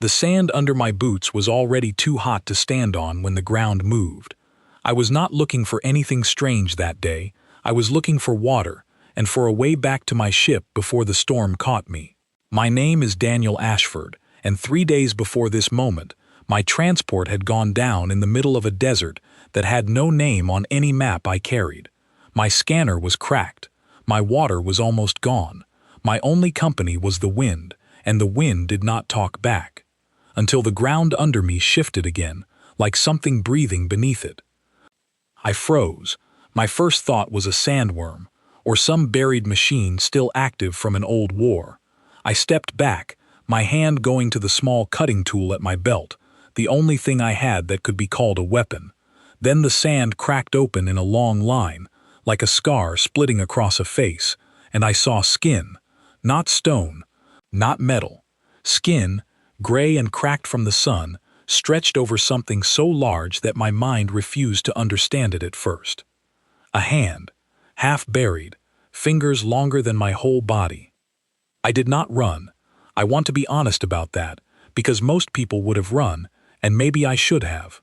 The sand under my boots was already too hot to stand on when the ground moved. I was not looking for anything strange that day. I was looking for water, and for a way back to my ship before the storm caught me. My name is Daniel Ashford, and 3 days before this moment, my transport had gone down in the middle of a desert that had no name on any map I carried. My scanner was cracked. My water was almost gone. My only company was the wind, and the wind did not talk back. Until the ground under me shifted again, like something breathing beneath it. I froze. My first thought was a sandworm, or some buried machine still active from an old war. I stepped back, my hand going to the small cutting tool at my belt, the only thing I had that could be called a weapon. Then the sand cracked open in a long line, like a scar splitting across a face, and I saw skin, not stone, not metal. Skin, gray and cracked from the sun, stretched over something so large that my mind refused to understand it at first. A hand, half buried, fingers longer than my whole body. I did not run. I want to be honest about that, because most people would have run, and maybe I should have.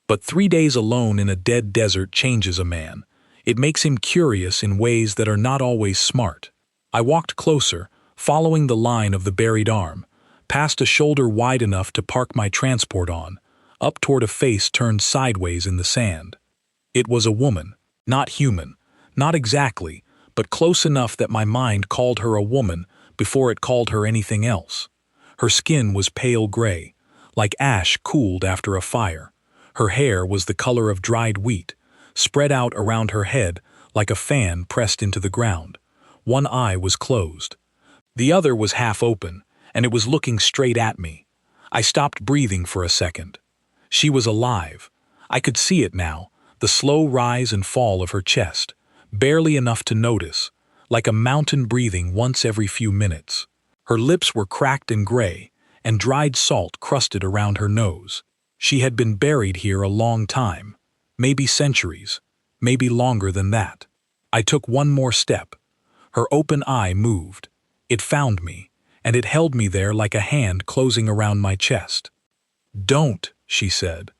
But 3 days alone in a dead desert changes a man. It makes him curious in ways that are not always smart. I walked closer, following the line of the buried arm, past a shoulder wide enough to park my transport on, up toward a face turned sideways in the sand. It was a woman, not human, not exactly, but close enough that my mind called her a woman before it called her anything else. Her skin was pale gray, like ash cooled after a fire. Her hair was the color of dried wheat, spread out around her head like a fan pressed into the ground. One eye was closed. The other was half open, and it was looking straight at me. I stopped breathing for a second. She was alive. I could see it now, the slow rise and fall of her chest, barely enough to notice, like a mountain breathing once every few minutes. Her lips were cracked and gray, and dried salt crusted around her nose. She had been buried here a long time, maybe centuries, maybe longer than that. I took one more step. Her open eye moved. It found me, and it held me there like a hand closing around my chest. "Don't," she said.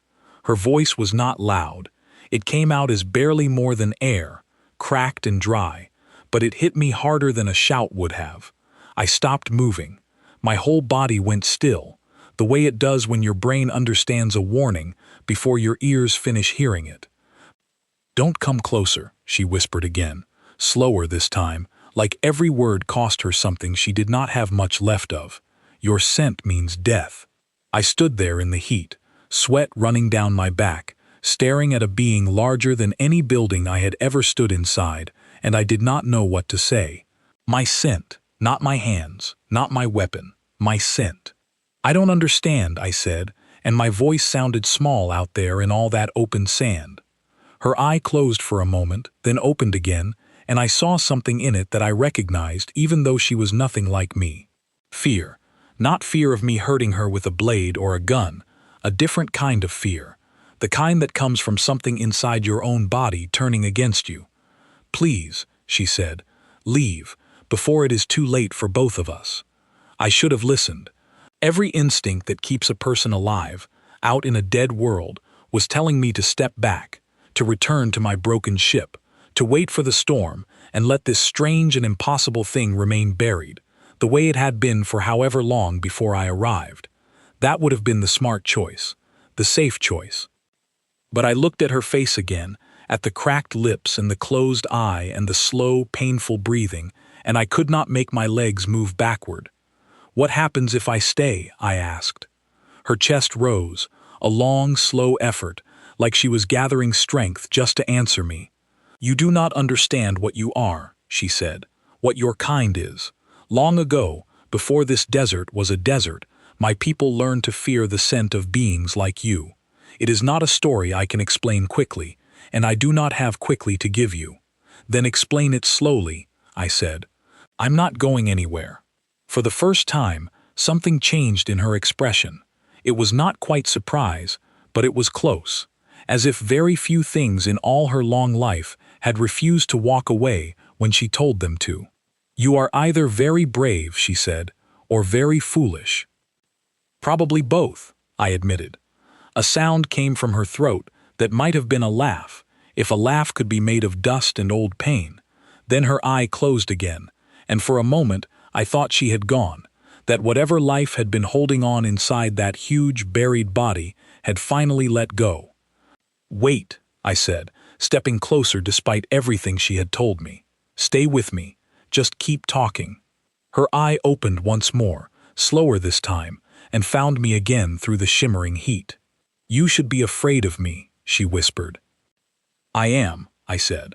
Her voice was not loud. It came out as barely more than air, cracked and dry, but it hit me harder than a shout would have. I stopped moving. My whole body went still, the way it does when your brain understands a warning before your ears finish hearing it. "Don't come closer," she whispered again, slower this time, like every word cost her something she did not have much left of. "Your scent means death." I stood there in the heat, sweat running down my back, staring at a being larger than any building I had ever stood inside, and I did not know what to say. My scent, not my hands, not my weapon, my scent. "I don't understand," I said, and my voice sounded small out there in all that open sand. Her eye closed for a moment, then opened again, and I saw something in it that I recognized even though she was nothing like me. Fear. Not fear of me hurting her with a blade or a gun, a different kind of fear, the kind that comes from something inside your own body turning against you. "Please," she said, "leave, before it is too late for both of us." I should have listened. Every instinct that keeps a person alive, out in a dead world, was telling me to step back, to return to my broken ship, to wait for the storm, and let this strange and impossible thing remain buried, the way it had been for however long before I arrived. That would have been the smart choice, the safe choice. But I looked at her face again, at the cracked lips and the closed eye and the slow, painful breathing, and I could not make my legs move backward. "What happens if I stay?" I asked. Her chest rose, a long, slow effort, like she was gathering strength just to answer me. "You do not understand what you are," she said, "what your kind is. Long ago, before this desert was a desert, my people learned to fear the scent of beings like you. It is not a story I can explain quickly, and I do not have quickly to give you." "Then explain it slowly," I said. "I'm not going anywhere." For the first time, something changed in her expression. It was not quite surprise, but it was close, as if very few things in all her long life had refused to walk away when she told them to. "You are either very brave," she said, "or very foolish." Probably both, I admitted. A sound came from her throat that might have been a laugh, if a laugh could be made of dust and old pain. Then her eye closed again, and for a moment I thought she had gone, that whatever life had been holding on inside that huge buried body had finally let go. "Wait," I said, stepping closer despite everything she had told me. "Stay with me. Just keep talking." Her eye opened once more, slower this time, and found me again through the shimmering heat. "You should be afraid of me," she whispered. "I am," I said,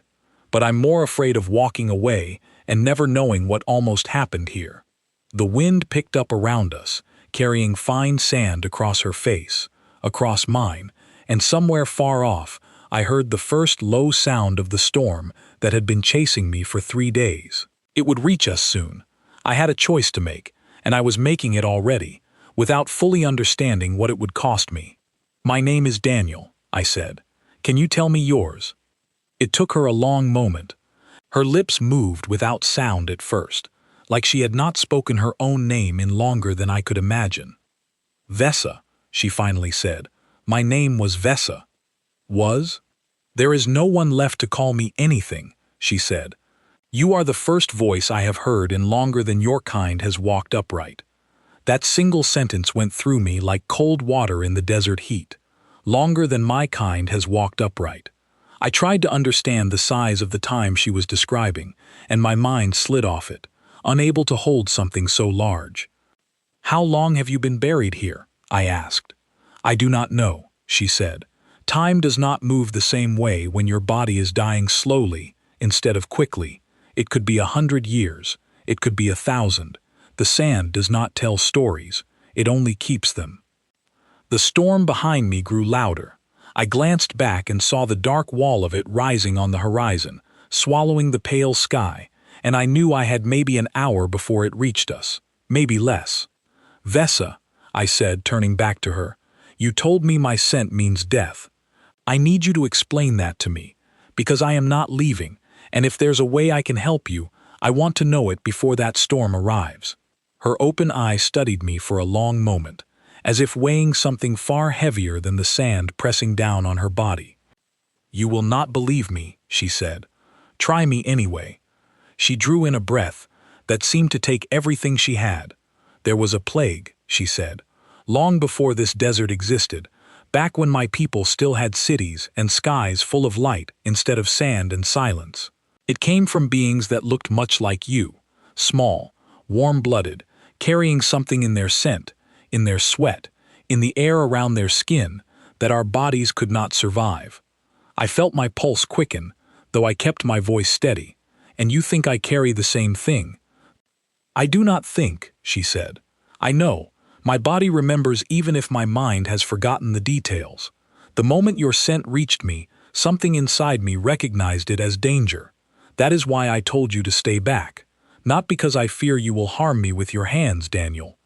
"but I'm more afraid of walking away and never knowing what almost happened here." The wind picked up around us, carrying fine sand across her face, across mine, and somewhere far off I heard the first low sound of the storm that had been chasing me for 3 days. It would reach us soon. I had a choice to make, and I was making it already, without fully understanding what it would cost me. "My name is Daniel," I said. "Can you tell me yours?" It took her a long moment. Her lips moved without sound at first, like she had not spoken her own name in longer than I could imagine. "Vesa," she finally said. "My name was Vesa." "Was?" "There is no one left to call me anything," she said. "You are the first voice I have heard in longer than your kind has walked upright." That single sentence went through me like cold water in the desert heat. Longer than my kind has walked upright. I tried to understand the size of the time she was describing, and my mind slid off it, unable to hold something so large. "How long have you been buried here?" I asked. "I do not know," she said. "Time does not move the same way when your body is dying slowly instead of quickly. It could be 100 years. It could be 1,000. The sand does not tell stories. It only keeps them." The storm behind me grew louder. I glanced back and saw the dark wall of it rising on the horizon, swallowing the pale sky, and I knew I had maybe an hour before it reached us, maybe less. "Vesa," I said, turning back to her, "you told me my scent means death. I need you to explain that to me, because I am not leaving, and if there's a way I can help you, I want to know it before that storm arrives." Her open eye studied me for a long moment, as if weighing something far heavier than the sand pressing down on her body. "You will not believe me," she said. "Try me anyway." She drew in a breath that seemed to take everything she had. "There was a plague," she said, "long before this desert existed, back when my people still had cities and skies full of light instead of sand and silence. It came from beings that looked much like you, small, warm-blooded, carrying something in their scent, in their sweat, in the air around their skin, that our bodies could not survive. I felt my pulse quicken, though I kept my voice steady. And you think I carry the same thing?" "I do not think," she said. "I know. My body remembers even if my mind has forgotten the details. The moment your scent reached me, something inside me recognized it as danger. That is why I told you to stay back. Not because I fear you will harm me with your hands, Daniel.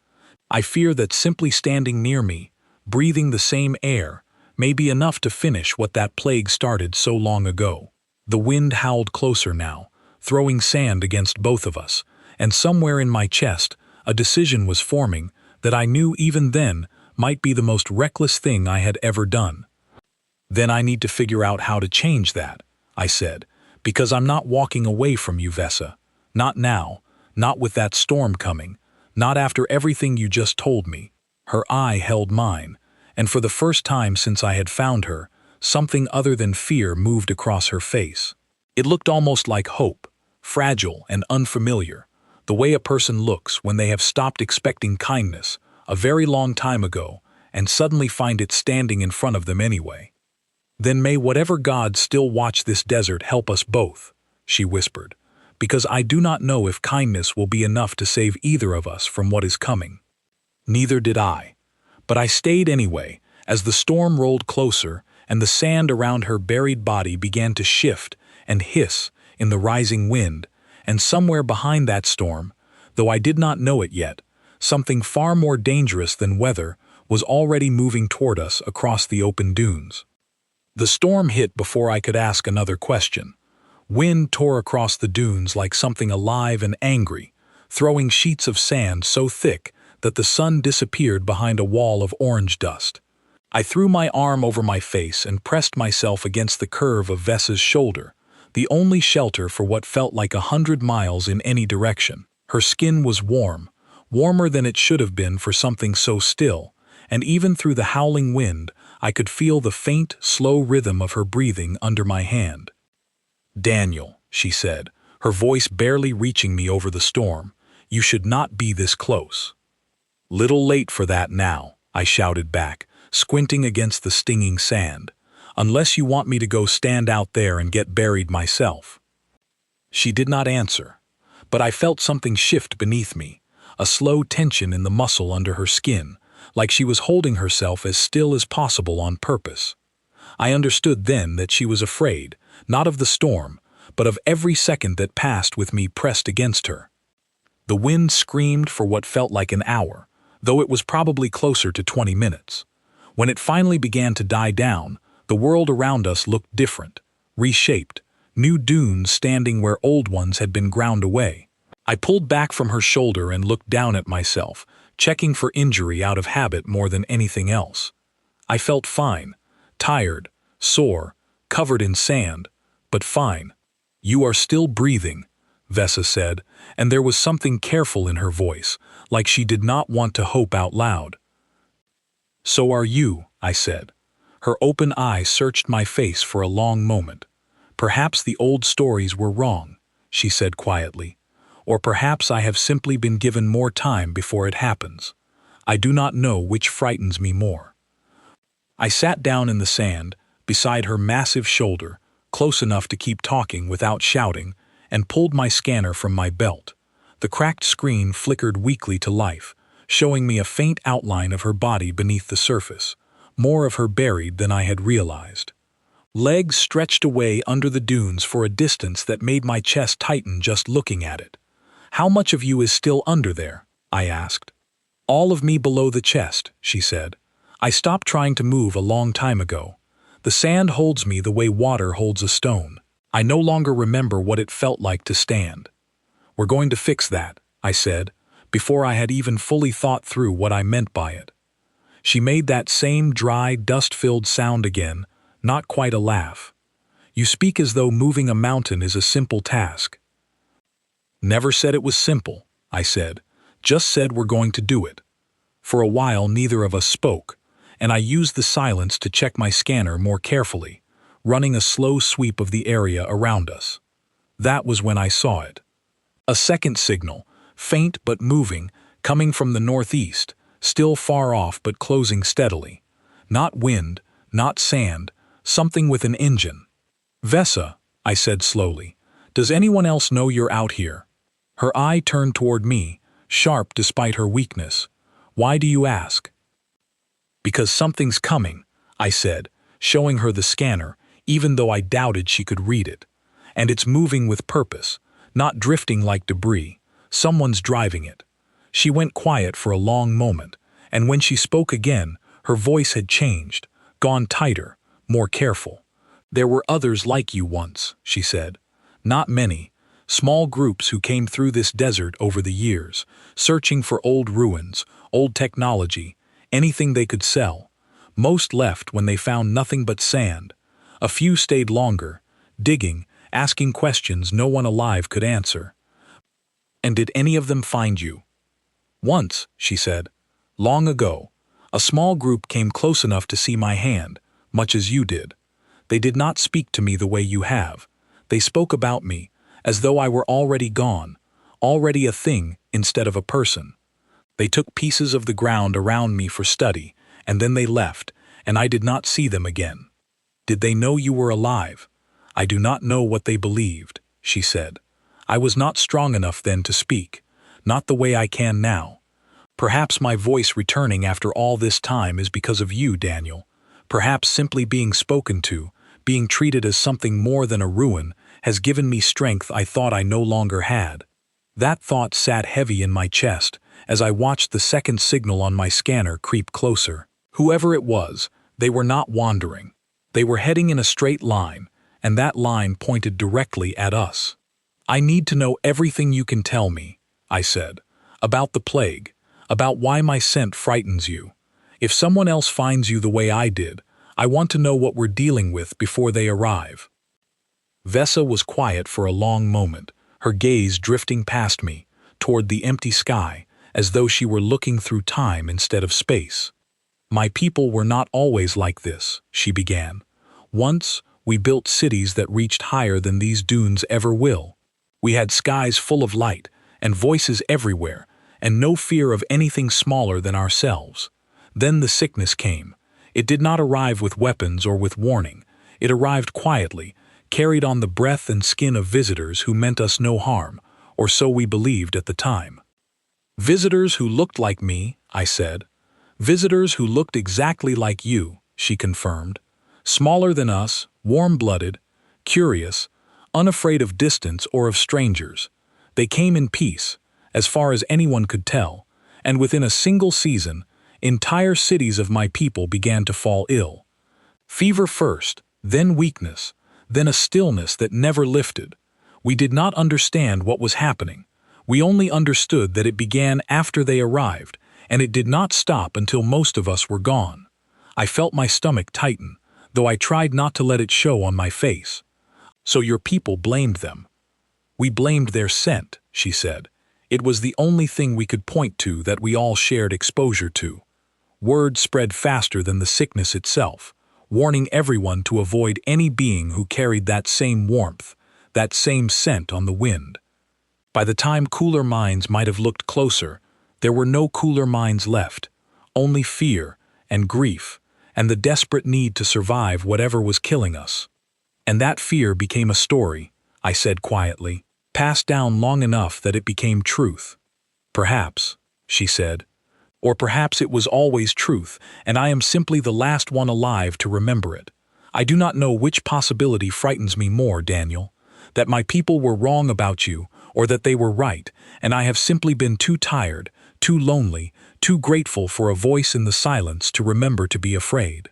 I fear that simply standing near me, breathing the same air, may be enough to finish what that plague started so long ago." The wind howled closer now, throwing sand against both of us, and somewhere in my chest a decision was forming that I knew even then might be the most reckless thing I had ever done. "Then I need to figure out how to change that," I said, "because I'm not walking away from you, Vesa. Not now, not with that storm coming, not after everything you just told me." Her eye held mine, and for the first time since I had found her, something other than fear moved across her face. It looked almost like hope, fragile and unfamiliar, the way a person looks when they have stopped expecting kindness a very long time ago and suddenly find it standing in front of them anyway. "Then may whatever God still watch this desert help us both," she whispered, "because I do not know if kindness will be enough to save either of us from what is coming." Neither did I. But I stayed anyway, as the storm rolled closer and the sand around her buried body began to shift and hiss in the rising wind, and somewhere behind that storm, though I did not know it yet, something far more dangerous than weather was already moving toward us across the open dunes. The storm hit before I could ask another question. Wind tore across the dunes like something alive and angry, throwing sheets of sand so thick that the sun disappeared behind a wall of orange dust. I threw my arm over my face and pressed myself against the curve of Vessa's shoulder, the only shelter for what felt like 100 miles in any direction. Her skin was warm, warmer than it should have been for something so still, and even through the howling wind, I could feel the faint, slow rhythm of her breathing under my hand. "Daniel," she said, her voice barely reaching me over the storm, "you should not be this close." "Little late for that now," I shouted back, squinting against the stinging sand, "unless you want me to go stand out there and get buried myself." She did not answer, but I felt something shift beneath me, a slow tension in the muscle under her skin, like she was holding herself as still as possible on purpose. I understood then that she was afraid, not of the storm, but of every second that passed with me pressed against her. The wind screamed for what felt like an hour, though it was probably closer to 20 minutes. When it finally began to die down, the world around us looked different, reshaped, new dunes standing where old ones had been ground away. I pulled back from her shoulder and looked down at myself, checking for injury out of habit more than anything else. I felt fine, tired, sore, covered in sand, but fine. "You are still breathing," Vessa said, and there was something careful in her voice, like she did not want to hope out loud. "So are you," I said. Her open eyes searched my face for a long moment. "Perhaps the old stories were wrong," she said quietly. "Or perhaps I have simply been given more time before it happens. I do not know which frightens me more." I sat down in the sand, beside her massive shoulder, close enough to keep talking without shouting, and pulled my scanner from my belt. The cracked screen flickered weakly to life, showing me a faint outline of her body beneath the surface, more of her buried than I had realized. Legs stretched away under the dunes for a distance that made my chest tighten just looking at it. "How much of you is still under there?" I asked. "All of me below the chest," she said. "I stopped trying to move a long time ago. The sand holds me the way water holds a stone. I no longer remember what it felt like to stand." "We're going to fix that," I said, before I had even fully thought through what I meant by it. She made that same dry, dust-filled sound again, not quite a laugh. "You speak as though moving a mountain is a simple task." "Never said it was simple," I said. "Just said we're going to do it." For a while neither of us spoke, and I used the silence to check my scanner more carefully, running a slow sweep of the area around us. That was when I saw it. A second signal, faint but moving, coming from the northeast, still far off but closing steadily. Not wind, not sand, something with an engine. "Vessa," I said slowly, "does anyone else know you're out here?" Her eye turned toward me, sharp despite her weakness. "Why do you ask?" "Because something's coming," I said, showing her the scanner, even though I doubted she could read it. "And it's moving with purpose, not drifting like debris. Someone's driving it." She went quiet for a long moment, and when she spoke again, her voice had changed, gone tighter, more careful. "There were others like you once," she said. "Not many. Small groups who came through this desert over the years, searching for old ruins, old technology, anything they could sell. Most left when they found nothing but sand. A few stayed longer, digging, asking questions no one alive could answer." "And did any of them find you?" "Once," she said. "Long ago. A small group came close enough to see my hand, much as you did. They did not speak to me the way you have. They spoke about me, as though I were already gone, already a thing instead of a person. They took pieces of the ground around me for study, and then they left, and I did not see them again." "Did they know you were alive?" "I do not know what they believed," she said. "I was not strong enough then to speak, not the way I can now. Perhaps my voice returning after all this time is because of you, Daniel. Perhaps simply being spoken to, being treated as something more than a ruin, has given me strength I thought I no longer had." That thought sat heavy in my chest as I watched the second signal on my scanner creep closer. Whoever it was, they were not wandering. They were heading in a straight line, and that line pointed directly at us. "I need to know everything you can tell me," I said, "about the plague. about why my scent frightens you. If someone else finds you the way I did, I want to know what we're dealing with before they arrive." Vesa was quiet for a long moment, her gaze drifting past me, toward the empty sky, as though she were looking through time instead of space. "My people were not always like this," she began. "Once, we built cities that reached higher than these dunes ever will. We had skies full of light, and voices everywhere, and no fear of anything smaller than ourselves. Then the sickness came. It did not arrive with weapons or with warning. It arrived quietly, carried on the breath and skin of visitors who meant us no harm, or so we believed at the time." "Visitors who looked like me," I said. "Visitors who looked exactly like you," she confirmed. "Smaller than us, warm-blooded, curious, unafraid of distance or of strangers. They came in peace, as far as anyone could tell, and within a single season, entire cities of my people began to fall ill. Fever first, then weakness, then a stillness that never lifted. We did not understand what was happening. We only understood that it began after they arrived, and it did not stop until most of us were gone. I felt my stomach tighten, though I tried not to let it show on my face. "So your people blamed them." "We blamed their scent," she said. "It was the only thing we could point to that we all shared exposure to." Word spread faster than the sickness itself, warning everyone to avoid any being who carried that same warmth, that same scent on the wind. By the time cooler minds might have looked closer, there were no cooler minds left, only fear and grief, and the desperate need to survive whatever was killing us. "And that fear became a story," I said quietly, "passed down long enough that it became truth." "Perhaps," she said. "Or perhaps it was always truth, and I am simply the last one alive to remember it. I do not know which possibility frightens me more, Daniel, that my people were wrong about you, or that they were right, and I have simply been too tired, too lonely, too grateful for a voice in the silence to remember to be afraid."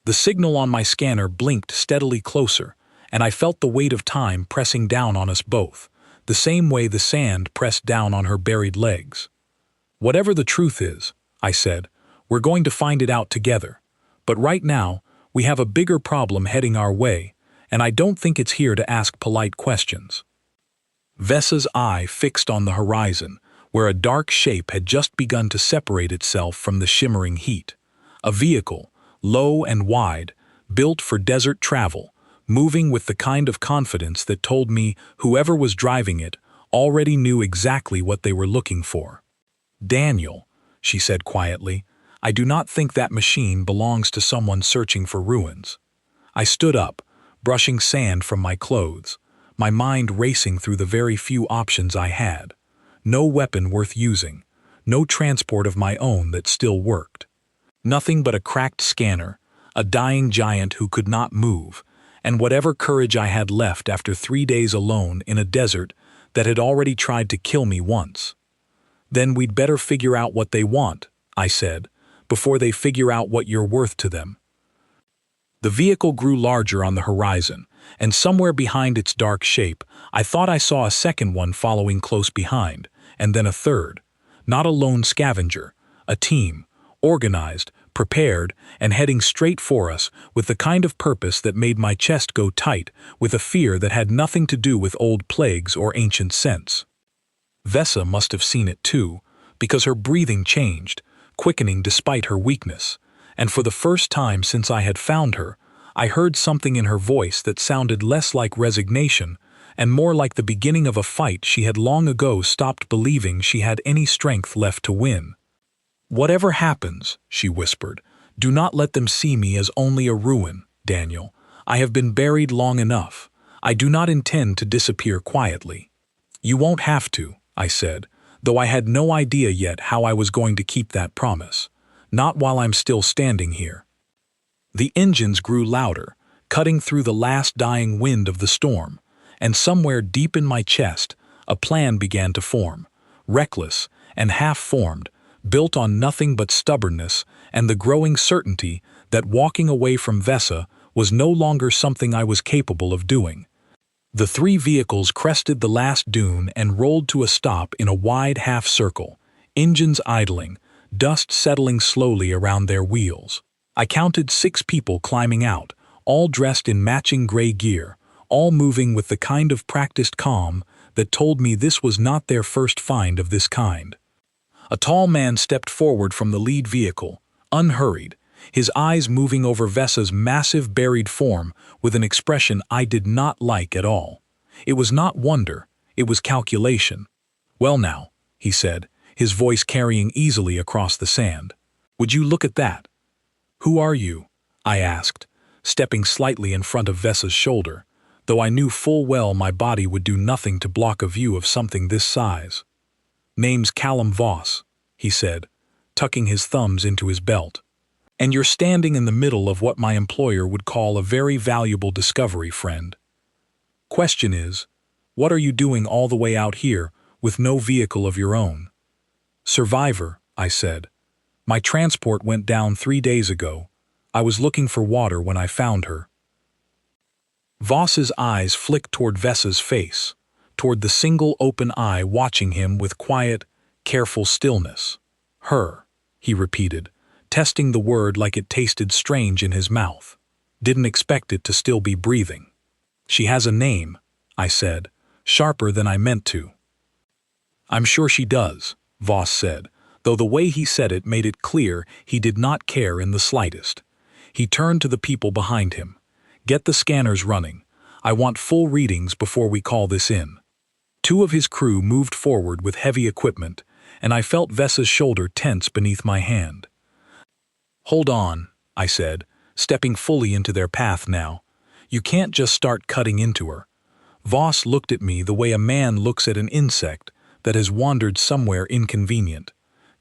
The signal on my scanner blinked steadily closer, and I felt the weight of time pressing down on us both, the same way the sand pressed down on her buried legs. "Whatever the truth is," I said, "we're going to find it out together. But right now, we have a bigger problem heading our way, and I don't think it's here to ask polite questions." Vesa's eye fixed on the horizon, where a dark shape had just begun to separate itself from the shimmering heat. A vehicle, low and wide, built for desert travel, moving with the kind of confidence that told me whoever was driving it already knew exactly what they were looking for. "Daniel," she said quietly, "I do not think that machine belongs to someone searching for ruins." I stood up, brushing sand from my clothes, my mind racing through the very few options I had. No weapon worth using, no transport of my own that still worked. Nothing but a cracked scanner, a dying giant who could not move, and whatever courage I had left after 3 days alone in a desert that had already tried to kill me once. "Then we'd better figure out what they want," I said, "before they figure out what you're worth to them." The vehicle grew larger on the horizon, and somewhere behind its dark shape, I thought I saw a second one following close behind, and then a third. Not a lone scavenger, a team, organized, prepared, and heading straight for us with the kind of purpose that made my chest go tight with a fear that had nothing to do with old plagues or ancient scents. Vesa must have seen it too, because her breathing changed, quickening despite her weakness, and for the first time since I had found her, I heard something in her voice that sounded less like resignation and more like the beginning of a fight she had long ago stopped believing she had any strength left to win. "Whatever happens," she whispered, "do not let them see me as only a ruin, Daniel. I have been buried long enough. I do not intend to disappear quietly." "You won't have to," I said, though I had no idea yet how I was going to keep that promise. "Not while I'm still standing here." The engines grew louder, cutting through the last dying wind of the storm, and somewhere deep in my chest, a plan began to form, reckless and half-formed, built on nothing but stubbornness and the growing certainty that walking away from Vesa was no longer something I was capable of doing. The 3 vehicles crested the last dune and rolled to a stop in a wide half-circle, engines idling, dust settling slowly around their wheels. I counted 6 people climbing out, all dressed in matching gray gear, all moving with the kind of practiced calm that told me this was not their first find of this kind. A tall man stepped forward from the lead vehicle, unhurried, his eyes moving over Vessa's massive buried form with an expression I did not like at all. It was not wonder, it was calculation. "Well now," he said, his voice carrying easily across the sand. "Would you look at that?" "Who are you?" I asked, stepping slightly in front of Vessa's shoulder, though I knew full well my body would do nothing to block a view of something this size. "Name's Callum Voss," he said, tucking his thumbs into his belt. "And you're standing in the middle of what my employer would call a very valuable discovery, friend. Question is, what are you doing all the way out here with no vehicle of your own?" "Survivor," I said. "My transport went down 3 days ago. I was looking for water when I found her." Voss's eyes flicked toward Vessa's face, toward the single open eye watching him with quiet, careful stillness. "Her," he repeated, testing the word like it tasted strange in his mouth. Didn't expect it to still be breathing. "She has a name," I said, sharper than I meant to. "I'm sure she does," Voss said, though the way he said it made it clear he did not care in the slightest. He turned to the people behind him. "Get the scanners running. I want full readings before we call this in." 2 of his crew moved forward with heavy equipment, and I felt Vessa's shoulder tense beneath my hand. "Hold on," I said, stepping fully into their path now. "You can't just start cutting into her." Voss looked at me the way a man looks at an insect that has wandered somewhere inconvenient.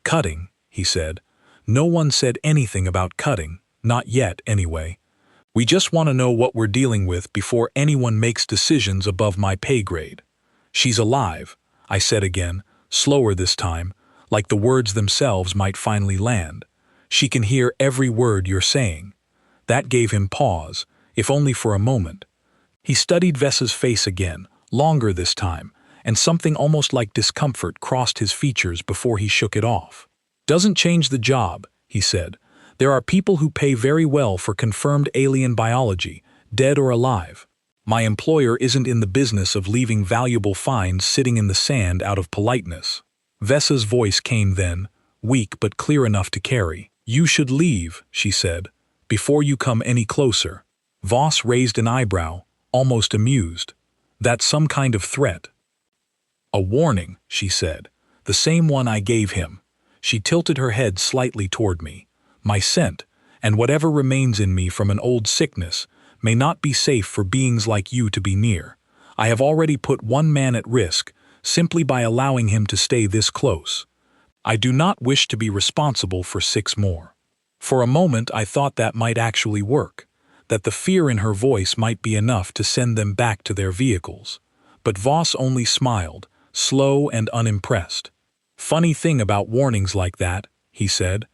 "Cutting," he said. "No one said anything about cutting, not yet anyway. We just want to know what we're dealing with before anyone makes decisions above my pay grade." "She's alive," I said again, slower this time, like the words themselves might finally land. "She can hear every word you're saying." That gave him pause, if only for a moment. He studied Vessa's face again, longer this time, and something almost like discomfort crossed his features before he shook it off. "Doesn't change the job," he said. "There are people who pay very well for confirmed alien biology, dead or alive. My employer isn't in the business of leaving valuable finds sitting in the sand out of politeness." Vessa's voice came then, weak but clear enough to carry. "You should leave," she said, "before you come any closer." Voss raised an eyebrow, almost amused. "That's some kind of threat." "A warning," she said, "the same one I gave him." She tilted her head slightly toward me. "My scent, and whatever remains in me from an old sickness, may not be safe for beings like you to be near. I have already put 1 man at risk, simply by allowing him to stay this close. I do not wish to be responsible for 6 more." For a moment I thought that might actually work, that the fear in her voice might be enough to send them back to their vehicles. But Voss only smiled, slow and unimpressed. "Funny thing about warnings like that," he said.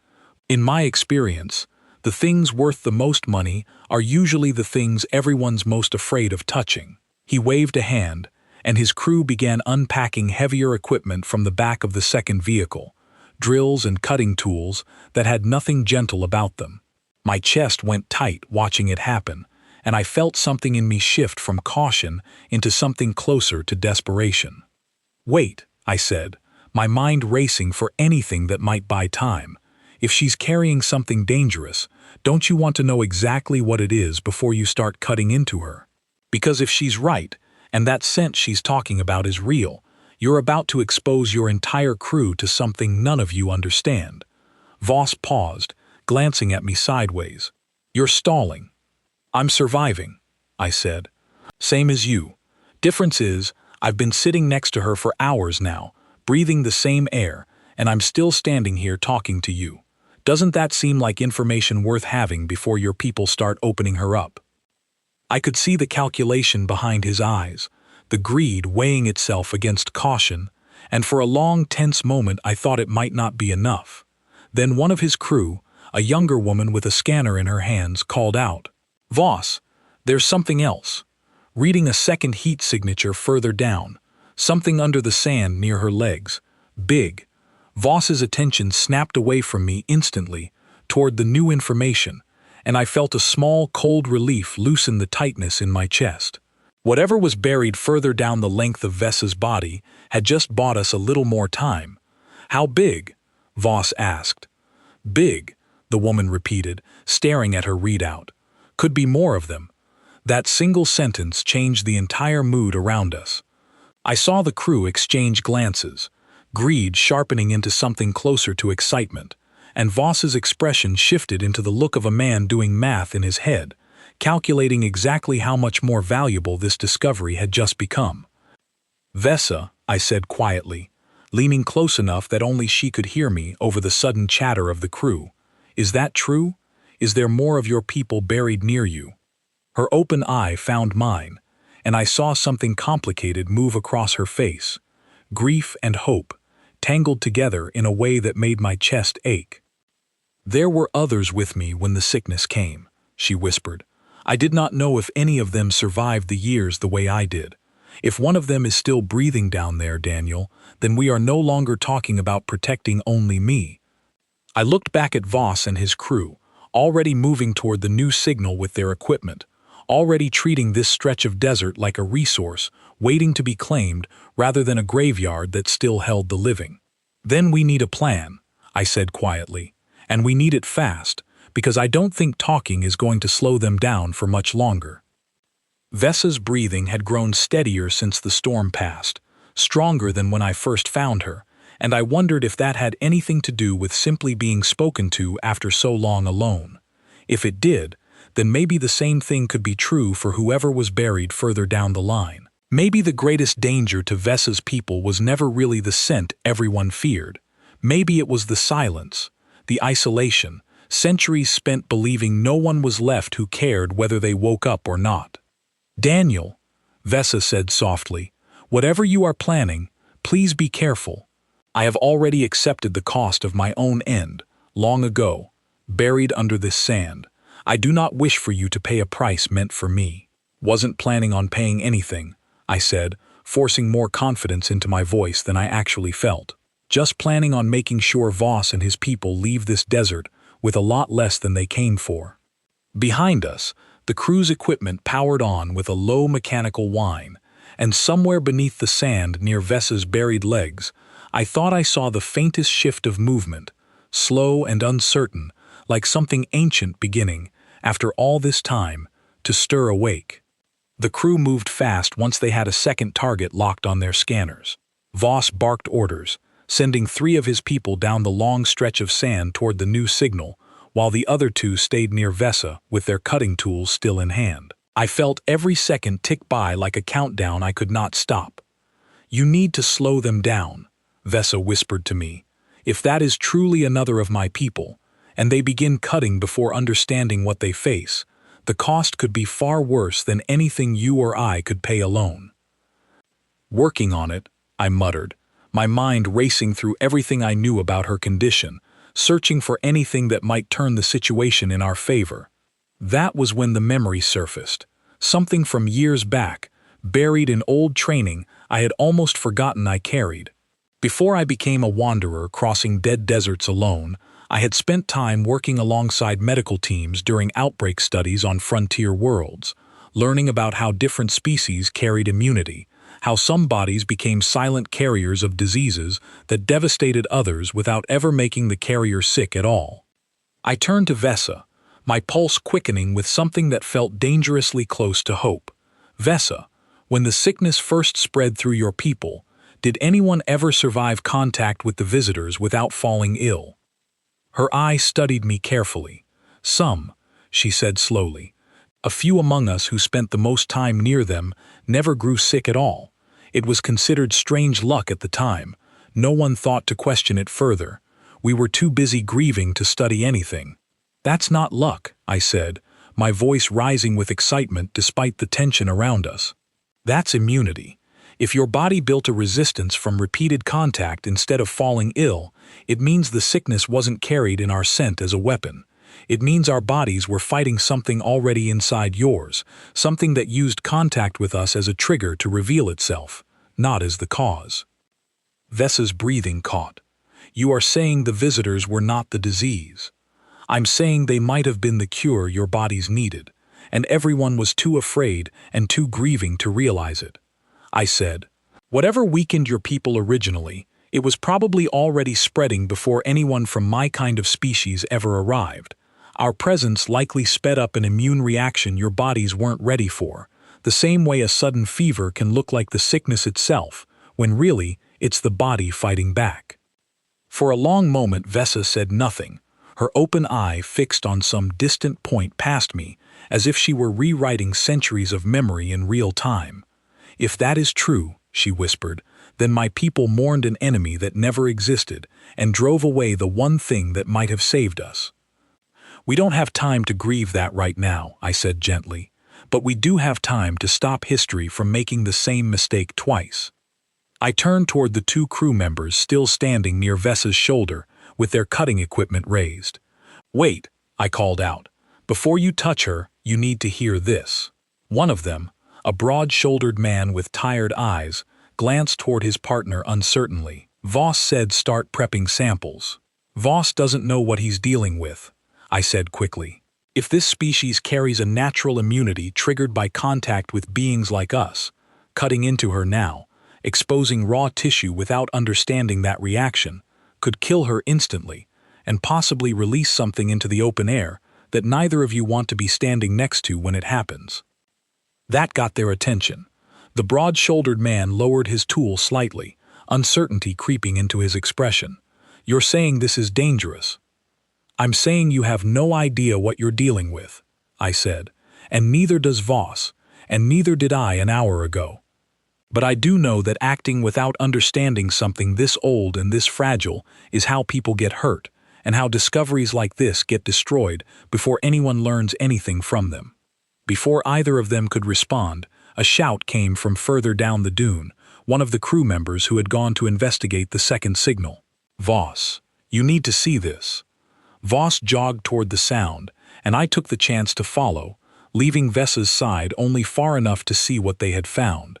"In my experience, the things worth the most money are usually the things everyone's most afraid of touching." He waved a hand, and his crew began unpacking heavier equipment from the back of the second vehicle, drills and cutting tools that had nothing gentle about them. My chest went tight watching it happen, and I felt something in me shift from caution into something closer to desperation. "Wait," I said, my mind racing for anything that might buy time. "If she's carrying something dangerous, don't you want to know exactly what it is before you start cutting into her? Because if she's right, and that scent she's talking about is real, you're about to expose your entire crew to something none of you understand." Voss paused, glancing at me sideways. "You're stalling." "I'm surviving," I said. "Same as you. Difference is, I've been sitting next to her for hours now, breathing the same air, and I'm still standing here talking to you. Doesn't that seem like information worth having before your people start opening her up?" I could see the calculation behind his eyes, the greed weighing itself against caution, and for a long tense moment I thought it might not be enough. Then one of his crew, a younger woman with a scanner in her hands, called out, "Voss, there's something else." Reading a second heat signature further down, something under the sand near her legs. Big. Voss's attention snapped away from me instantly, toward the new information, and I felt a small, cold relief loosen the tightness in my chest. Whatever was buried further down the length of Vessa's body had just bought us a little more time. "How big?" Voss asked. "Big," the woman repeated, staring at her readout. "Could be more of them." That single sentence changed the entire mood around us. I saw the crew exchange glances, greed sharpening into something closer to excitement, and Voss's expression shifted into the look of a man doing math in his head, calculating exactly how much more valuable this discovery had just become. "Vessa," I said quietly, leaning close enough that only she could hear me over the sudden chatter of the crew. "Is that true? Is there more of your people buried near you?" Her open eye found mine, and I saw something complicated move across her face. Grief and hope, tangled together in a way that made my chest ache. "There were others with me when the sickness came," she whispered. "I did not know if any of them survived the years the way I did. If one of them is still breathing down there, Daniel, then we are no longer talking about protecting only me." I looked back at Voss and his crew, already moving toward the new signal with their equipment, already treating this stretch of desert like a resource waiting to be claimed rather than a graveyard that still held the living. "Then we need a plan," I said quietly, "and we need it fast, because I don't think talking is going to slow them down for much longer." Vessa's breathing had grown steadier since the storm passed, stronger than when I first found her, and I wondered if that had anything to do with simply being spoken to after so long alone. If it did, then maybe the same thing could be true for whoever was buried further down the line. Maybe the greatest danger to Vessa's people was never really the scent everyone feared. Maybe it was the silence, the isolation, centuries spent believing no one was left who cared whether they woke up or not. "Daniel," Vessa said softly, "whatever you are planning, please be careful. I have already accepted the cost of my own end, long ago, buried under this sand. I do not wish for you to pay a price meant for me." "Wasn't planning on paying anything," I said, forcing more confidence into my voice than I actually felt. "Just planning on making sure Voss and his people leave this desert with a lot less than they came for." Behind us, the crew's equipment powered on with a low mechanical whine, and somewhere beneath the sand near Vessa's buried legs, I thought I saw the faintest shift of movement, slow and uncertain, like something ancient beginning, after all this time, to stir awake. The crew moved fast once they had a second target locked on their scanners. Voss barked orders, sending 3 of his people down the long stretch of sand toward the new signal, while the other 2 stayed near Vessa with their cutting tools still in hand. I felt every second tick by like a countdown I could not stop. "You need to slow them down," Vessa whispered to me. "If that is truly another of my people, and they begin cutting before understanding what they face, the cost could be far worse than anything you or I could pay alone." "Working on it," I muttered, my mind racing through everything I knew about her condition, searching for anything that might turn the situation in our favor. That was when the memory surfaced, something from years back, buried in old training I had almost forgotten I carried. Before I became a wanderer crossing dead deserts alone, I had spent time working alongside medical teams during outbreak studies on frontier worlds, learning about how different species carried immunity, how some bodies became silent carriers of diseases that devastated others without ever making the carrier sick at all. I turned to Vessa, my pulse quickening with something that felt dangerously close to hope. "Vessa, when the sickness first spread through your people, did anyone ever survive contact with the visitors without falling ill?" Her eye studied me carefully. "Some," she said slowly. "A few among us who spent the most time near them never grew sick at all. It was considered strange luck at the time. No one thought to question it further. We were too busy grieving to study anything." "That's not luck," I said, my voice rising with excitement despite the tension around us. "That's immunity. If your body built a resistance from repeated contact instead of falling ill, it means the sickness wasn't carried in our scent as a weapon. It means our bodies were fighting something already inside yours, something that used contact with us as a trigger to reveal itself, not as the cause." Vessa's breathing caught. You are saying the visitors were not the disease. I'm saying they might have been the cure your bodies needed, and everyone was too afraid and too grieving to realize it. I said, whatever weakened your people originally, it was probably already spreading before anyone from my kind of species ever arrived. Our presence likely sped up an immune reaction your bodies weren't ready for, the same way a sudden fever can look like the sickness itself, when really, it's the body fighting back. For a long moment Vesa said nothing, her open eye fixed on some distant point past me, as if she were rewriting centuries of memory in real time. If that is true, she whispered, then my people mourned an enemy that never existed and drove away the one thing that might have saved us. We don't have time to grieve that right now, I said gently, but we do have time to stop history from making the same mistake twice. I turned toward the two crew members still standing near Vesa's shoulder with their cutting equipment raised. Wait, I called out. Before you touch her, you need to hear this. One of them, a broad-shouldered man with tired eyes, glanced toward his partner uncertainly. Voss said start prepping samples. Voss doesn't know what he's dealing with, I said quickly. If this species carries a natural immunity triggered by contact with beings like us, cutting into her now, exposing raw tissue without understanding that reaction, could kill her instantly, and possibly release something into the open air that neither of you want to be standing next to when it happens. That got their attention. The broad-shouldered man lowered his tool slightly, uncertainty creeping into his expression. You're saying this is dangerous. I'm saying you have no idea what you're dealing with, I said, and neither does Voss, and neither did I an hour ago. But I do know that acting without understanding something this old and this fragile is how people get hurt, and how discoveries like this get destroyed before anyone learns anything from them. Before either of them could respond, a shout came from further down the dune, one of the crew members who had gone to investigate the second signal. Voss, you need to see this. Voss jogged toward the sound, and I took the chance to follow, leaving Vesa's side only far enough to see what they had found.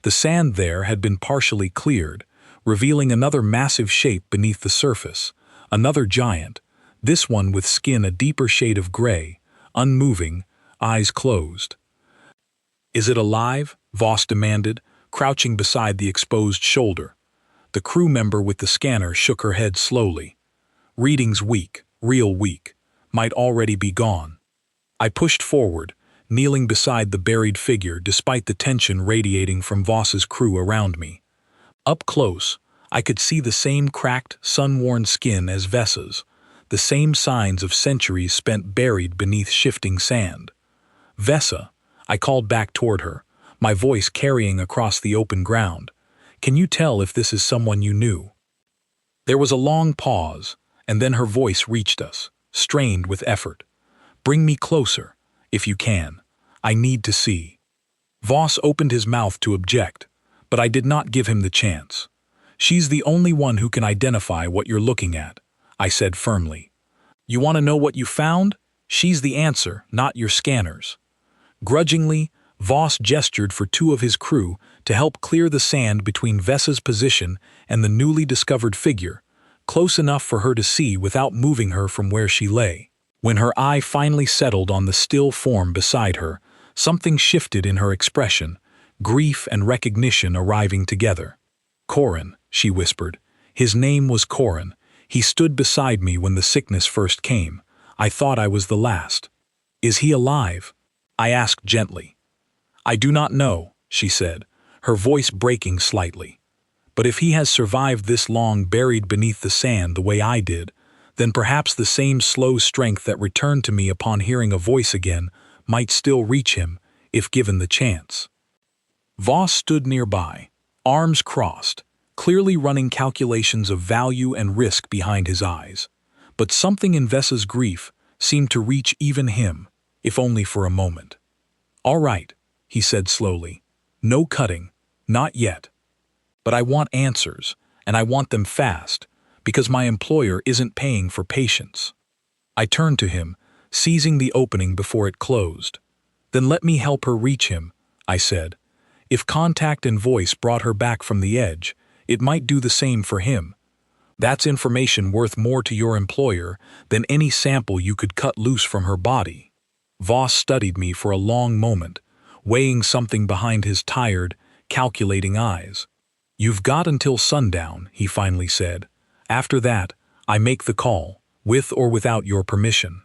The sand there had been partially cleared, revealing another massive shape beneath the surface, another giant, this one with skin a deeper shade of gray, unmoving, eyes closed. Is it alive? Voss demanded, crouching beside the exposed shoulder. The crew member with the scanner shook her head slowly. Readings weak, real weak, might already be gone. I pushed forward, kneeling beside the buried figure despite the tension radiating from Voss's crew around me. Up close, I could see the same cracked, sun-worn skin as Vesa's, the same signs of centuries spent buried beneath shifting sand. Vesa, I called back toward her, my voice carrying across the open ground. Can you tell if this is someone you knew? There was a long pause, and then her voice reached us, strained with effort. Bring me closer, if you can. I need to see. Voss opened his mouth to object, but I did not give him the chance. She's the only one who can identify what you're looking at, I said firmly. You want to know what you found? She's the answer, not your scanners. Grudgingly, Voss gestured for two of his crew to help clear the sand between Vesa's position and the newly discovered figure, close enough for her to see without moving her from where she lay. When her eye finally settled on the still form beside her, something shifted in her expression, grief and recognition arriving together. Corin, she whispered. His name was Corin. He stood beside me when the sickness first came. I thought I was the last. Is he alive? I asked gently. I do not know, she said, her voice breaking slightly. But if he has survived this long buried beneath the sand the way I did, then perhaps the same slow strength that returned to me upon hearing a voice again might still reach him, if given the chance. Voss stood nearby, arms crossed, clearly running calculations of value and risk behind his eyes. But something in Vesa's grief seemed to reach even him, if only for a moment. All right, he said slowly. No cutting, not yet. But I want answers, and I want them fast, because my employer isn't paying for patience. I turned to him, seizing the opening before it closed. Then let me help her reach him, I said. If contact and voice brought her back from the edge, it might do the same for him. That's information worth more to your employer than any sample you could cut loose from her body. Voss studied me for a long moment, weighing something behind his tired, calculating eyes. "You've got until sundown," he finally said. "After that, I make the call, with or without your permission."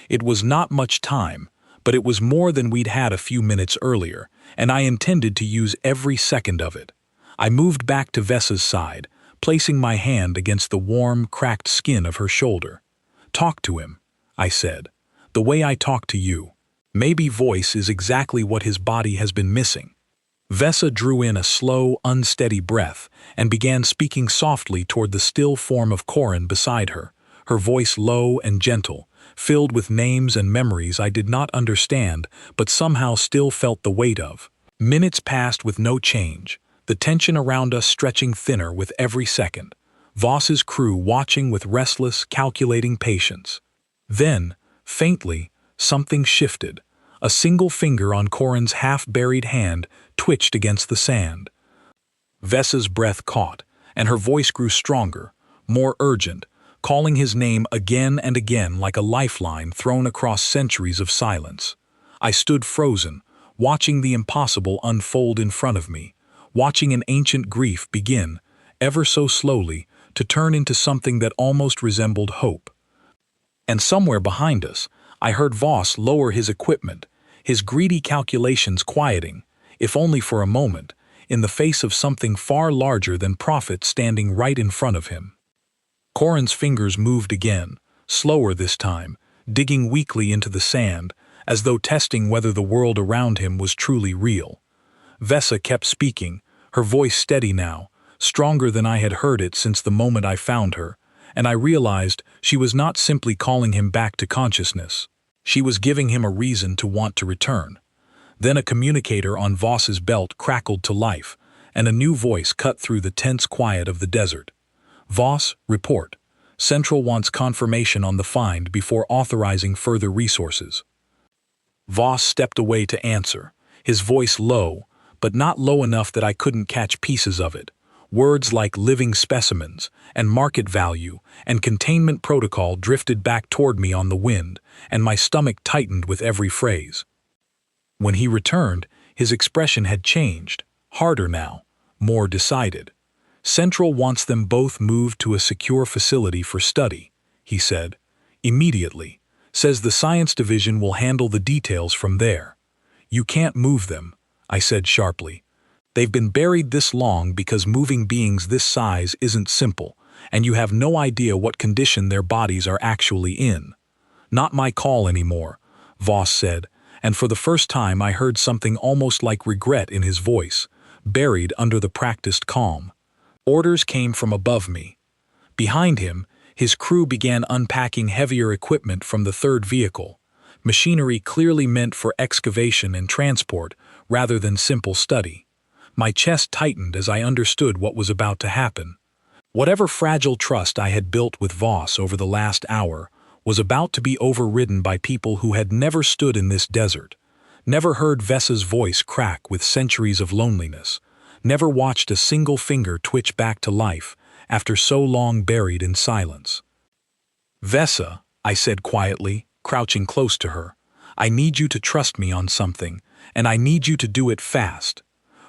It was not much time, but it was more than we'd had a few minutes earlier, and I intended to use every second of it. I moved back to Vessa's side, placing my hand against the warm, cracked skin of her shoulder. "Talk to him," I said, "the way I talk to you. Maybe voice is exactly what his body has been missing." Vessa drew in a slow, unsteady breath and began speaking softly toward the still form of Corin beside her, her voice low and gentle, filled with names and memories I did not understand but somehow still felt the weight of. Minutes passed with no change, the tension around us stretching thinner with every second, Voss's crew watching with restless, calculating patience. Then, faintly, something shifted. A single finger on Corin's half-buried hand twitched against the sand. Vessa's breath caught, and her voice grew stronger, more urgent, calling his name again and again like a lifeline thrown across centuries of silence. I stood frozen, watching the impossible unfold in front of me, watching an ancient grief begin, ever so slowly, to turn into something that almost resembled hope. And somewhere behind us, I heard Voss lower his equipment, his greedy calculations quieting, if only for a moment, in the face of something far larger than profit standing right in front of him. Corin's fingers moved again, slower this time, digging weakly into the sand, as though testing whether the world around him was truly real. Vessa kept speaking, her voice steady now, stronger than I had heard it since the moment I found her, and I realized she was not simply calling him back to consciousness. She was giving him a reason to want to return. Then a communicator on Voss's belt crackled to life, and a new voice cut through the tense quiet of the desert. "Voss, report. Central wants confirmation on the find before authorizing further resources." Voss stepped away to answer, his voice low, but not low enough that I couldn't catch pieces of it. Words like living specimens, and market value, and containment protocol drifted back toward me on the wind, and my stomach tightened with every phrase. When he returned, his expression had changed, harder now, more decided. "Central wants them both moved to a secure facility for study," he said. "Immediately. Says the science division will handle the details from there." "You can't move them," I said sharply. "They've been buried this long because moving beings this size isn't simple, and you have no idea what condition their bodies are actually in." "Not my call anymore," Voss said, and for the first time I heard something almost like regret in his voice, buried under the practiced calm. Orders came from above me. Behind him, his crew began unpacking heavier equipment from the third vehicle, machinery clearly meant for excavation and transport rather than simple study. My chest tightened as I understood what was about to happen. Whatever fragile trust I had built with Voss over the last hour was about to be overridden by people who had never stood in this desert, never heard Vessa's voice crack with centuries of loneliness, never watched a single finger twitch back to life after so long buried in silence. "Vessa," I said quietly, crouching close to her, "I need you to trust me on something, and I need you to do it fast."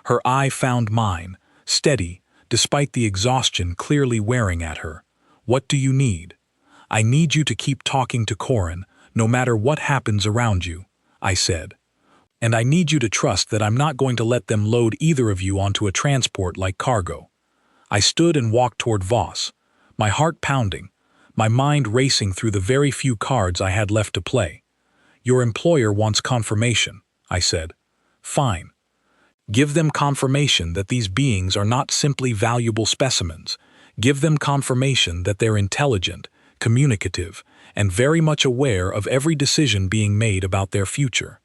Her eye found mine, steady, despite the exhaustion clearly wearing at her. "What do you need?" "I need you to keep talking to Corin, no matter what happens around you," I said. "And I need you to trust that I'm not going to let them load either of you onto a transport like cargo." I stood and walked toward Voss, my heart pounding, my mind racing through the very few cards I had left to play. "Your employer wants confirmation," I said. "Fine. Give them confirmation that these beings are not simply valuable specimens. Give them confirmation that they're intelligent, communicative, and very much aware of every decision being made about their future.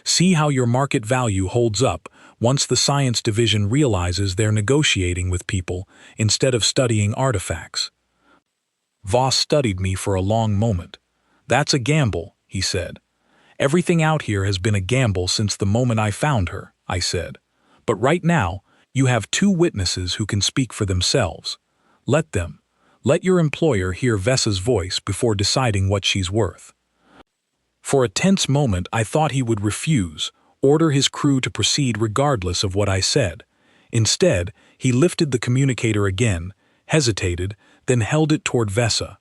See how your market value holds up once the science division realizes they're negotiating with people instead of studying artifacts." Voss studied me for a long moment. "That's a gamble," he said. "Everything out here has been a gamble since the moment I found her," I said. "But right now, you have two witnesses who can speak for themselves. Let them. Let your employer hear Vessa's voice before deciding what she's worth. For a tense moment I thought he would refuse, order his crew to proceed regardless of what I said. Instead, he lifted the communicator again, hesitated, then held it toward Vessa.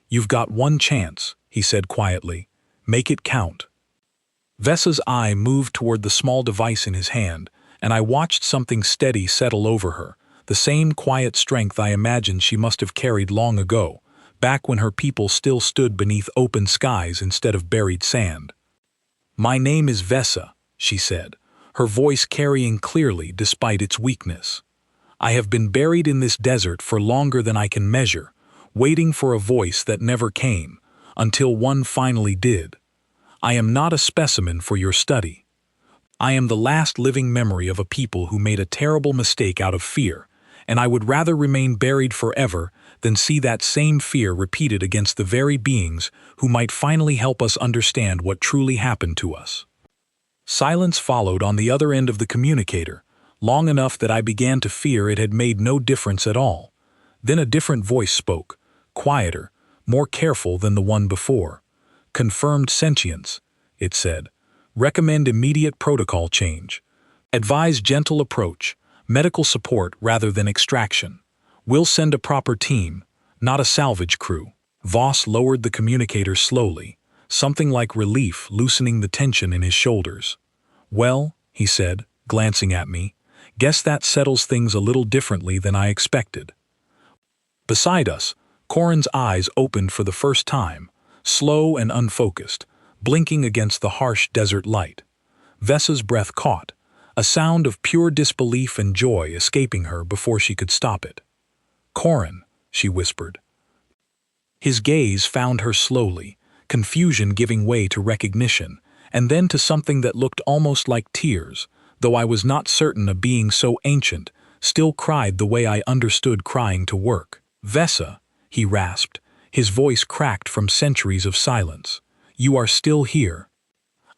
"You've got one chance," he said quietly. "Make it count." Vessa's eye moved toward the small device in his hand, and I watched something steady settle over her, the same quiet strength I imagined she must have carried long ago, back when her people still stood beneath open skies instead of buried sand. "My name is Vessa," she said, her voice carrying clearly despite its weakness. "I have been buried in this desert for longer than I can measure, waiting for a voice that never came, until one finally did. I am not a specimen for your study. I am the last living memory of a people who made a terrible mistake out of fear, and I would rather remain buried forever than see that same fear repeated against the very beings who might finally help us understand what truly happened to us." Silence followed on the other end of the communicator, long enough that I began to fear it had made no difference at all. Then a different voice spoke, quieter, more careful than the one before. "Confirmed sentience," it said. "Recommend immediate protocol change. Advise gentle approach, medical support rather than extraction. We'll send a proper team, not a salvage crew." Voss lowered the communicator slowly, something like relief loosening the tension in his shoulders. "Well," he said, glancing at me, "guess that settles things a little differently than I expected." Beside us, Corin's eyes opened for the first time, slow and unfocused, blinking against the harsh desert light. Vessa's breath caught, a sound of pure disbelief and joy escaping her before she could stop it. "Corin," she whispered. His gaze found her slowly, confusion giving way to recognition, and then to something that looked almost like tears, though I was not certain a being so ancient still cried the way I understood crying to work. "Vessa," he rasped, his voice cracked from centuries of silence. "You are still here."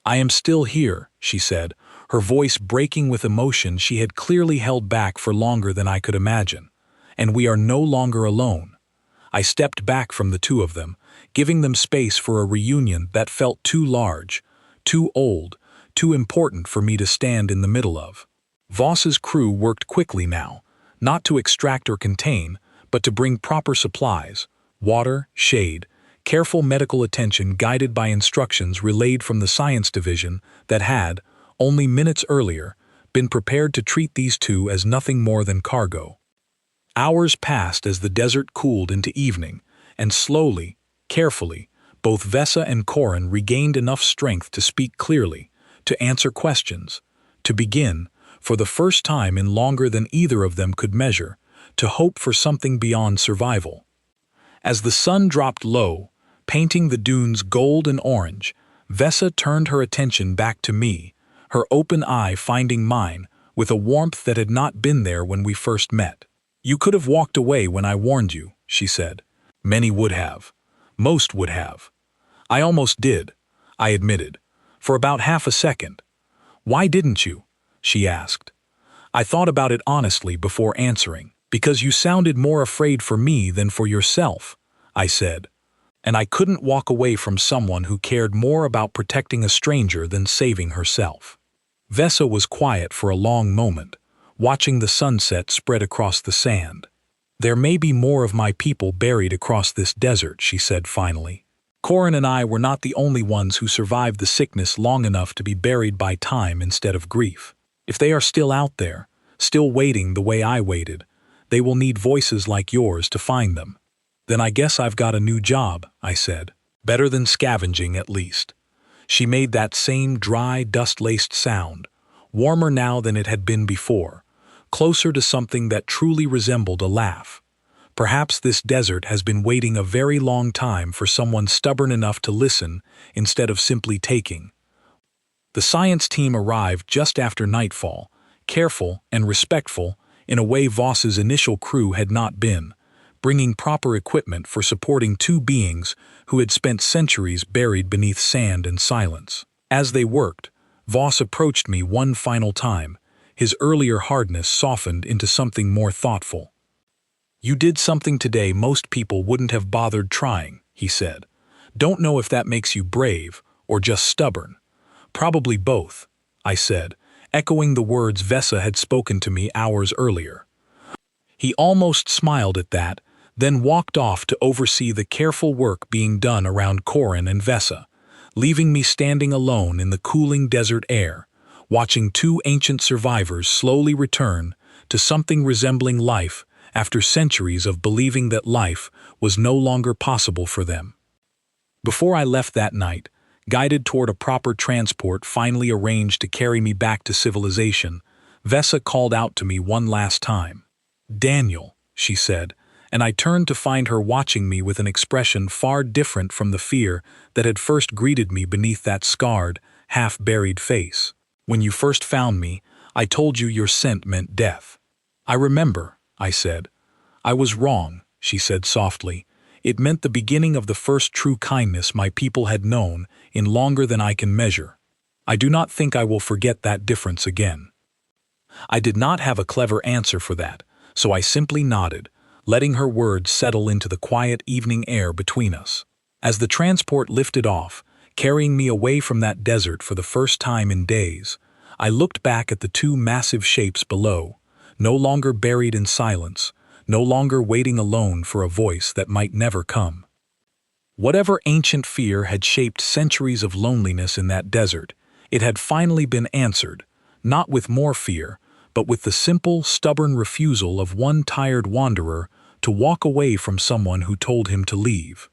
"I am still here," she said, her voice breaking with emotion she had clearly held back for longer than I could imagine. "And we are no longer alone." I stepped back from the two of them, giving them space for a reunion that felt too large, too old, too important for me to stand in the middle of. Voss's crew worked quickly now, not to extract or contain, but to bring proper supplies, water, shade, careful medical attention guided by instructions relayed from the science division that had, only minutes earlier, been prepared to treat these two as nothing more than cargo. Hours passed as the desert cooled into evening, and slowly, carefully, both Vessa and Corin regained enough strength to speak clearly, to answer questions, to begin, for the first time in longer than either of them could measure, to hope for something beyond survival. As the sun dropped low, painting the dunes gold and orange, Vessa turned her attention back to me, her open eye finding mine, with a warmth that had not been there when we first met. "You could have walked away when I warned you," she said. "Many would have. Most would have. I almost did," I admitted, for about half a second. "Why didn't you?" she asked. "I thought about it honestly before answering. Because you sounded more afraid for me than for yourself," I said. "And I couldn't walk away from someone who cared more about protecting a stranger than saving herself." Vessa was quiet for a long moment, watching the sunset spread across the sand. "There may be more of my people buried across this desert," she said finally. "Corin and I were not the only ones who survived the sickness long enough to be buried by time instead of grief. If they are still out there, still waiting the way I waited, they will need voices like yours to find them." "Then I guess I've got a new job," I said. "Better than scavenging, at least." She made that same dry, dust-laced sound, warmer now than it had been before, closer to something that truly resembled a laugh. Perhaps this desert has been waiting a very long time for someone stubborn enough to listen instead of simply taking. The science team arrived just after nightfall, careful and respectful in a way Voss's initial crew had not been, bringing proper equipment for supporting two beings who had spent centuries buried beneath sand and silence. As they worked, Voss approached me one final time, his earlier hardness softened into something more thoughtful. "You did something today most people wouldn't have bothered trying," he said. "Don't know if that makes you brave or just stubborn." "Probably both," I said, echoing the words Vesa had spoken to me hours earlier. He almost smiled at that, then walked off to oversee the careful work being done around Corin and Vesa, leaving me standing alone in the cooling desert air, watching two ancient survivors slowly return to something resembling life after centuries of believing that life was no longer possible for them. Before I left that night, guided toward a proper transport finally arranged to carry me back to civilization, Vesa called out to me one last time. "Daniel," she said, and I turned to find her watching me with an expression far different from the fear that had first greeted me beneath that scarred, half-buried face. "When you first found me, I told you your scent meant death." "I remember," I said. "I was wrong," she said softly. "It meant the beginning of the first true kindness my people had known in longer than I can measure. I do not think I will forget that difference again." I did not have a clever answer for that, so I simply nodded, letting her words settle into the quiet evening air between us. As the transport lifted off, carrying me away from that desert for the first time in days, I looked back at the two massive shapes below, no longer buried in silence, no longer waiting alone for a voice that might never come. Whatever ancient fear had shaped centuries of loneliness in that desert, it had finally been answered, not with more fear, but with the simple, stubborn refusal of one tired wanderer to walk away from someone who told him to leave.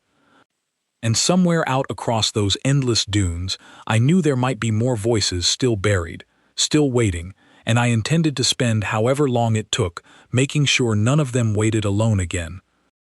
And somewhere out across those endless dunes, I knew there might be more voices still buried, still waiting, and I intended to spend however long it took making sure none of them waited alone again,